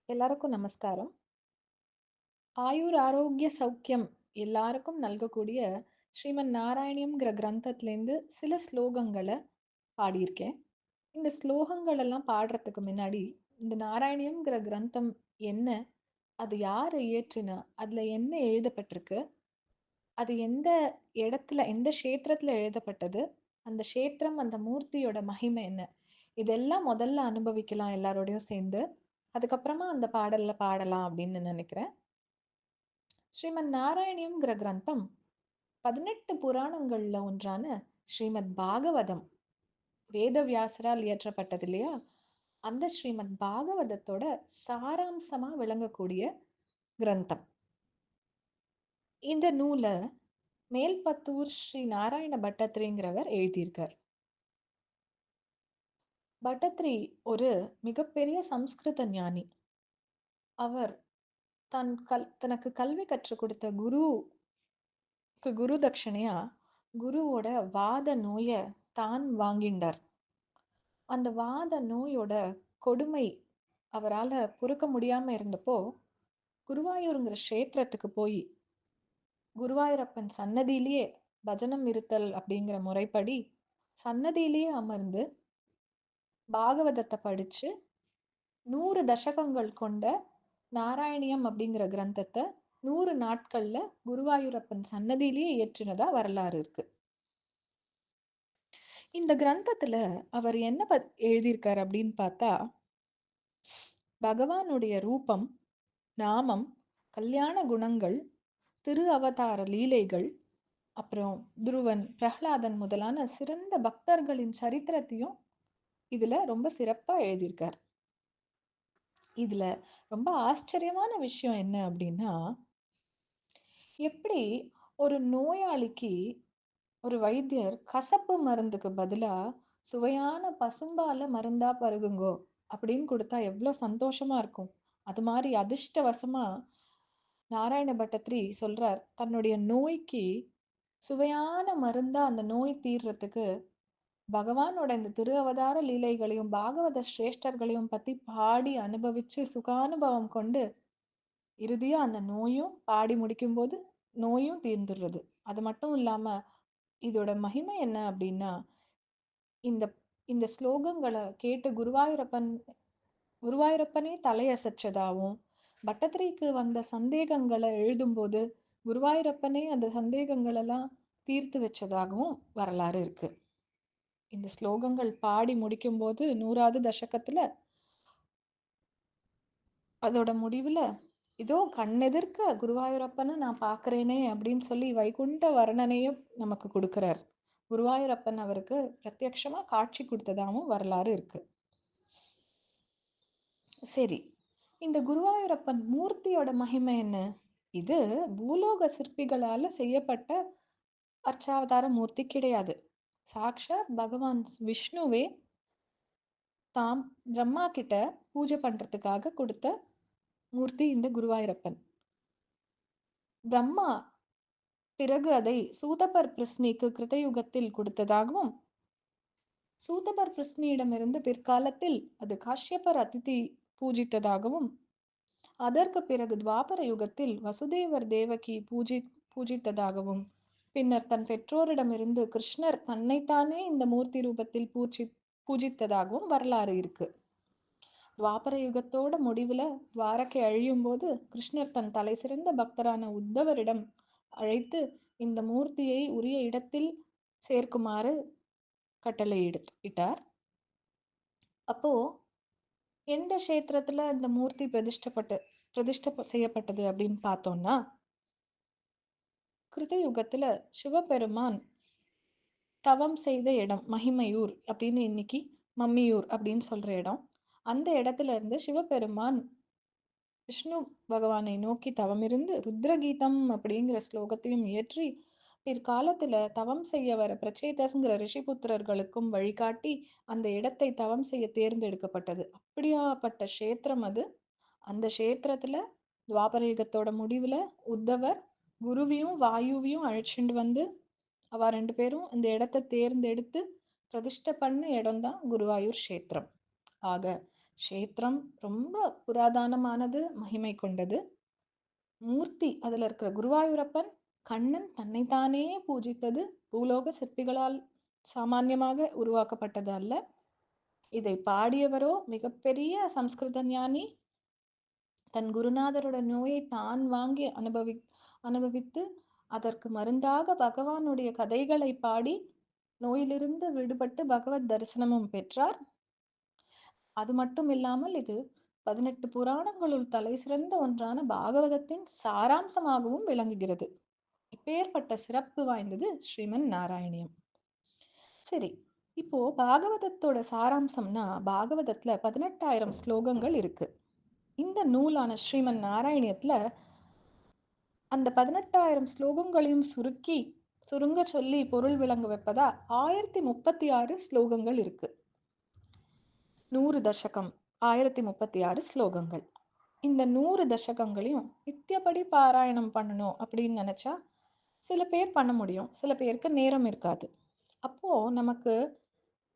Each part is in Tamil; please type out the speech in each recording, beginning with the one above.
எல்லாருக்கும் நமஸ்காரம். ஆயுர் ஆரோக்கிய சௌக்கியம் எல்லாருக்கும் நல்கக்கூடிய ஸ்ரீமன் நாராயணியம்ங்கிற கிரந்தத்திலேருந்து சில ஸ்லோகங்களை பாடியிருக்கேன். இந்த ஸ்லோகங்கள் எல்லாம் பாடுறதுக்கு முன்னாடி இந்த நாராயணியம்ங்கிற கிரந்தம் என்ன, அது யார் இயற்றினா, அதுல என்ன எழுதப்பட்டிருக்கு, அது எந்த இடத்துல எந்த க்ஷேத்திரத்துல எழுதப்பட்டது, அந்த க்ஷேத்திரம் அந்த மூர்த்தியோட மகிமை என்ன, இதெல்லாம் முதல்ல அனுபவிக்கலாம் எல்லாரோடையும் சேர்ந்து. அதுக்கப்புறமா அந்த பாடல்ல பாடலாம் அப்படின்னு நினைக்கிறேன். ஸ்ரீமன் நாராயணியம்ங்கிற கிரந்தம் 18 புராணங்கள்ல ஒன்றான ஸ்ரீமத் பாகவதம், வேதவியாசரால் இயற்றப்பட்டது இல்லையா, அந்த ஸ்ரீமத் பாகவதத்தோட சாராம்சமா விளங்கக்கூடிய கிரந்தம். இந்த நூலை மேல்பத்தூர் ஸ்ரீ நாராயண பட்டத்திரிங்கிறவர் எழுதியிருக்கார். பட்டத்திரி ஒரு மிகப்பெரிய சம்ஸ்கிருத ஞானி. அவர் தனக்கு கல்வி கற்றுக் கொடுத்த குரு தட்சணையா குருவோட வாத நோயை தான் வாங்கிண்டார். அந்த வாத நோயோட கொடுமை அவரால் பொறுக்க முடியாம இருந்தப்போ குருவாயூருங்கிற க்ஷேத்திரத்துக்கு போய் குருவாயூரப்பன் சன்னதியிலேயே பஜனம் இருத்தல் அப்படிங்கிற முறைப்படி சன்னதியிலேயே அமர்ந்து பாகவதத்தை படிச்சு 100 தசகங்கள் கொண்ட நாராயணியம் அப்படிங்கிற கிரந்தத்தை 100 நாட்கள்ல குருவாயூரப்பன் சன்னதியிலேயே இயற்றினதா வரலாறு இருக்கு. இந்த கிரந்தத்துல அவர் என்ன எழுதியிருக்காரு அப்படின்னு பார்த்தா, பகவானுடைய ரூபம், நாமம், கல்யாண குணங்கள், திரு அவதார லீலைகள், அப்புறம் துருவன், பிரகலாதன் முதலான சிறந்த பக்தர்களின் சரித்திரத்தையும் இதுல ரொம்ப சிறப்பா எழுதியிருக்கார். இதுல ரொம்ப ஆச்சரியமான விஷயம் என்ன அப்படின்னா, எப்படி ஒரு நோயாளிக்கு ஒரு வைத்தியர் கசப்பு மருந்துக்கு பதிலா சுவையான பசும்பால மருந்தா பருகுங்கோ அப்படின்னு கொடுத்தா எவ்வளவு சந்தோஷமா இருக்கும். அது மாதிரி அதிர்ஷ்டவசமா நாராயண பட்டத்திரி சொல்றார், தன்னுடைய நோய்க்கு சுவையான மருந்தா அந்த நோய் தீர்றதுக்கு பகவானோட இந்த திரு அவதார லீலைகளையும் பாகவத சிரேஷ்டர்களையும் பத்தி பாடி அனுபவிச்சு சுகானுபவம் கொண்டு இறுதியா அந்த நோயும் பாடி முடிக்கும் போது நோயும் தீர்ந்துடுறது. அது மட்டும் இல்லாம இதோட மகிமை என்ன அப்படின்னா, இந்த இந்த ஸ்லோகங்களை கேட்டு குருவாயூரப்பனே தலையசைச்சதாகவும், பட்டத்திரிக்கு வந்த சந்தேகங்களை எழுதும்போது குருவாயூரப்பனே அந்த சந்தேகங்கள் எல்லாம் தீர்த்து வச்சதாகவும் வரலாறு இருக்கு. இந்த ஸ்லோகங்கள் பாடி முடிக்கும் போது 100வது தசகத்துல அதோட முடிவுல இதோ கண்ணெதிர்க்க குருவாயூரப்பனை நான் பாக்குறேனே அப்படின்னு சொல்லி வைகுண்ட வர்ணனையும் நமக்கு கொடுக்கிறார். குருவாயூரப்பன் அவருக்கு பிரத்யட்சமா காட்சி கொடுத்ததாகவும் வரலாறு இருக்கு. சரி, இந்த குருவாயூரப்பன் மூர்த்தியோட மகிமை என்ன? இது பூலோக சிற்பிகளால செய்யப்பட்ட அர்ச்சாவதார மூர்த்தி கிடையாது. சாக்ஷாத் பகவான் விஷ்ணுவே தாம் பிரம்மா கிட்ட பூஜை பண்றதுக்காக கொடுத்த மூர்த்தி இந்த குருவாயூரப்பன். பிரம்மா பிறகு அதை சூதபர் பிருஸ்னிக்கு கிருதயுகத்தில் கொடுத்ததாகவும், சூதபர் பிருஸ்னியிடமிருந்து பிற்காலத்தில் அது காஷ்யபர் அதிதி பூஜித்ததாகவும், அதற்கு பிறகு துவாபர யுகத்தில் வசுதேவர் தேவகி பூஜித்ததாகவும், பின்னர் தன் பெற்றோரிடமிருந்து கிருஷ்ணர் தன்னைத்தானே இந்த மூர்த்தி ரூபத்தில் பூஜித்ததாகவும் வரலாறு இருக்கு. துவாபர யுகத்தோட முடிவுல துவாரகை அழியும் போது கிருஷ்ணர் தன் தலை சிறந்த பக்தரான உத்தவரிடம் அழைத்து இந்த மூர்த்தியை உரிய இடத்தில் சேர்க்குமாறு கட்டளையிட்டார். அப்போ எந்த கஷேத்திரத்துல இந்த மூர்த்தி பிரதிஷ்டை செய்யப்பட்டது அப்படின்னு பார்த்தோம்னா, கிருதயுகத்துல சிவபெருமான் தவம் செய்த இடம் மகிமையூர் அப்படின்னு இன்னைக்கு மம்மியூர் அப்படின்னு சொல்ற இடம். அந்த இடத்துல இருந்து சிவபெருமான் விஷ்ணு பகவானை நோக்கி தவமிருந்து ருத்ரகீதம் அப்படிங்கிற ஸ்லோகத்தையும் இயற்றி பிற்காலத்துல தவம் செய்ய வர பிரச்சேதஸ்ங்கிற ரிஷிபுத்திரர்களுக்கும் வழிகாட்டி அந்த இடத்தை தவம் செய்ய தேர்ந்தெடுக்கப்பட்டது. அப்படியாப்பட்ட க்ஷேத்திரம் அது. அந்த க்ஷேத்திரத்துல துவாபர யுகத்தோட முடிவுல உத்தவர் குருவையும் வாயுவையும் அழைச்சிட்டு வந்து அவ 2 பேரும் இந்த இடத்தை தேர்ந்தெடுத்து பிரதிஷ்டை பண்ண இடம்தான் குருவாயூர் க்ஷேத்திரம். ஆக க்ஷேத்திரம் ரொம்ப புராதனமானது, மகிமை கொண்டது. மூர்த்தி அதுல இருக்கிற குருவாயூரப்பன், கண்ணன் தன்னைத்தானே பூஜித்தது, பூலோக சிற்பிகளால் சாமான்யமாக உருவாக்கப்பட்டது அல்ல. இதை பாடியவரோ மிகப்பெரிய சம்ஸ்கிருத ஞானி, தன் குருநாதரோட நோயை தான் வாங்கி அனுபவித்து அதற்கு மருந்தாக பகவானுடைய கதைகளை பாடி நோயிலிருந்து விடுபட்டு பகவத் தரிசனமும் பெற்றார். அது மட்டும் இல்லாமல் இது 18 புராணங்களுள் தலை சிறந்த ஒன்றான பாகவதத்தின் சாராம்சமாகவும் விளங்குகிறது. இப்பேற்பட்ட சிறப்பு வாய்ந்தது ஸ்ரீமன் நாராயணியம். சரி, இப்போ பாகவதத்தோட சாராம்சம்னா, பாகவதத்துல 18,000 ஸ்லோகங்கள் இருக்கு. இந்த நூலான ஸ்ரீமன் நாராயணியத்துல அந்த 18,000 ஸ்லோகங்களையும் சுருங்க சொல்லி பொருள் விளங்க வைப்பதா 1036 ஸ்லோகங்கள் இருக்கு. 100 தசகம், 1036 ஸ்லோகங்கள். இந்த 100 தசகங்களையும் நித்தியப்படி பாராயணம் பண்ணணும் அப்படின்னு நினைச்சா சில பேர் பண்ண முடியும், சில பேருக்கு நேரம் இருக்காது. அப்போ நமக்கு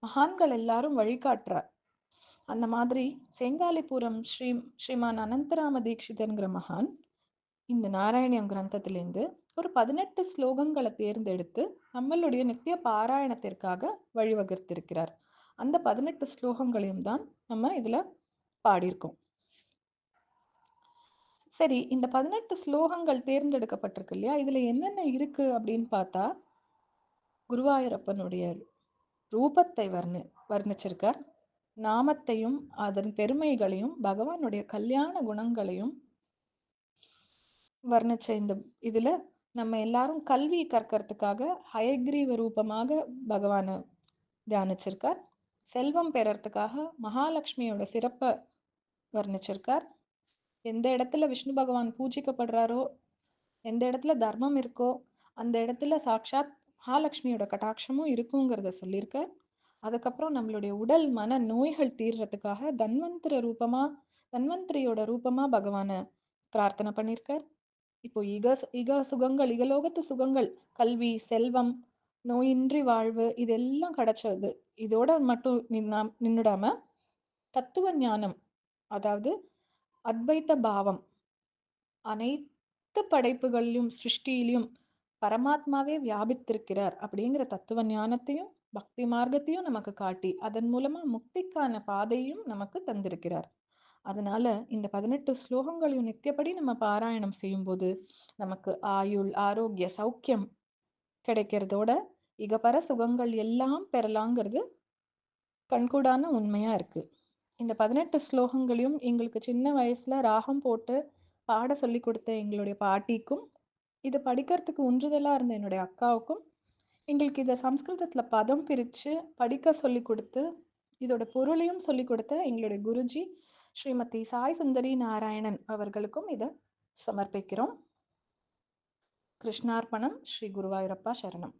மகான்கள் எல்லாரும் வழிகாட்டுறார். அந்த மாதிரி செங்காலிபுரம் ஸ்ரீமான் அனந்தராம தீட்சிதர்ங்கிற மகான் இந்த நாராயணியம் கிரந்தத்திலேருந்து ஒரு 18 ஸ்லோகங்களை தேர்ந்தெடுத்து நம்மளுடைய நித்திய பாராயணத்திற்காக வழிவகுத்திருக்கிறார். அந்த 18 ஸ்லோகங்களையும் தான் நம்ம இதுல பாடியிருக்கோம். சரி, இந்த 18 ஸ்லோகங்கள் தேர்ந்தெடுக்கப்பட்டிருக்கு இல்லையா, இதுல என்னென்ன இருக்கு அப்படின்னு பார்த்தா, குருவாயூரப்பனுடைய ரூபத்தை வர்ணிச்சிருக்கார், நாமத்தையும் அதன் பெருமைகளையும் பகவானுடைய கல்யாண குணங்களையும் வர்ணிச்ச இந்த இதுல நம்ம எல்லாரும் கல்வி கற்கிறதுக்காக ஹயக்ரீவ ரூபமாக பகவானை தியானிச்சிருக்கார். செல்வம் பெறறதுக்காக மகாலட்சுமியோட சிறப்பை வர்ணிச்சிருக்கார். எந்த இடத்துல விஷ்ணு பகவான் பூஜிக்கப்படுறாரோ, எந்த இடத்துல தர்மம் இருக்கோ அந்த இடத்துல சாட்சாத் மகாலட்சுமியோட கட்டாட்சமும் இருக்குங்கிறத சொல்லியிருக்கார். அதுக்கப்புறம் நம்மளுடைய உடல் மன நோய்கள் தீர்றதுக்காக தன்வந்திரியோட ரூபமா பகவானை பிரார்த்தனை பண்ணியிருக்கார். இப்போ இகலோகத்து சுகங்கள், கல்வி, செல்வம், நோயின்றி வாழ்வு, இதெல்லாம் கிடைச்சது. இதோட மட்டும் நின்னுடாம தத்துவ ஞானம், அதாவது அத்வைத்த பாவம், அனைத்து படைப்புகளிலும் சிருஷ்டியிலும் பரமாத்மாவே வியாபித்திருக்கிறார் அப்படிங்கிற தத்துவ ஞானத்தையும் பக்தி மார்க்கத்தையும் நமக்கு காட்டி அதன் மூலமா முக்திக்கான பாதையும் நமக்கு தந்திருக்கிறார். அதனால இந்த 18 ஸ்லோகங்களையும் நித்தியப்படி நம்ம பாராயணம் செய்யும்போது நமக்கு ஆயுள், ஆரோக்கிய, சௌக்கியம் கிடைக்கிறதோட இகபர சுகங்கள் எல்லாம் பெறலாங்கிறது கண்கூடான உண்மையா இருக்கு. இந்த 18 ஸ்லோகங்களையும் எங்களுக்கு சின்ன வயசுல ராகம் போட்டு பாட சொல்லி கொடுத்த எங்களுடைய பாட்டிக்கும், இதை படிக்கிறதுக்கு உந்துதலா இருந்த என்னுடைய அக்காவுக்கும், எங்களுக்கு இதை சம்ஸ்கிருதத்துல பதம் பிரிச்சு படிக்க சொல்லி கொடுத்து இதோட பொருளையும் சொல்லி கொடுத்த எங்களுடைய குருஜி ஸ்ரீமதி சாய் சுந்தரி நாராயணன் அவர்களுக்கும் இதை சமர்ப்பிக்கிறோம். கிருஷ்ணார்ப்பணம். ஸ்ரீ குருவாயூரப்பா சரணம்.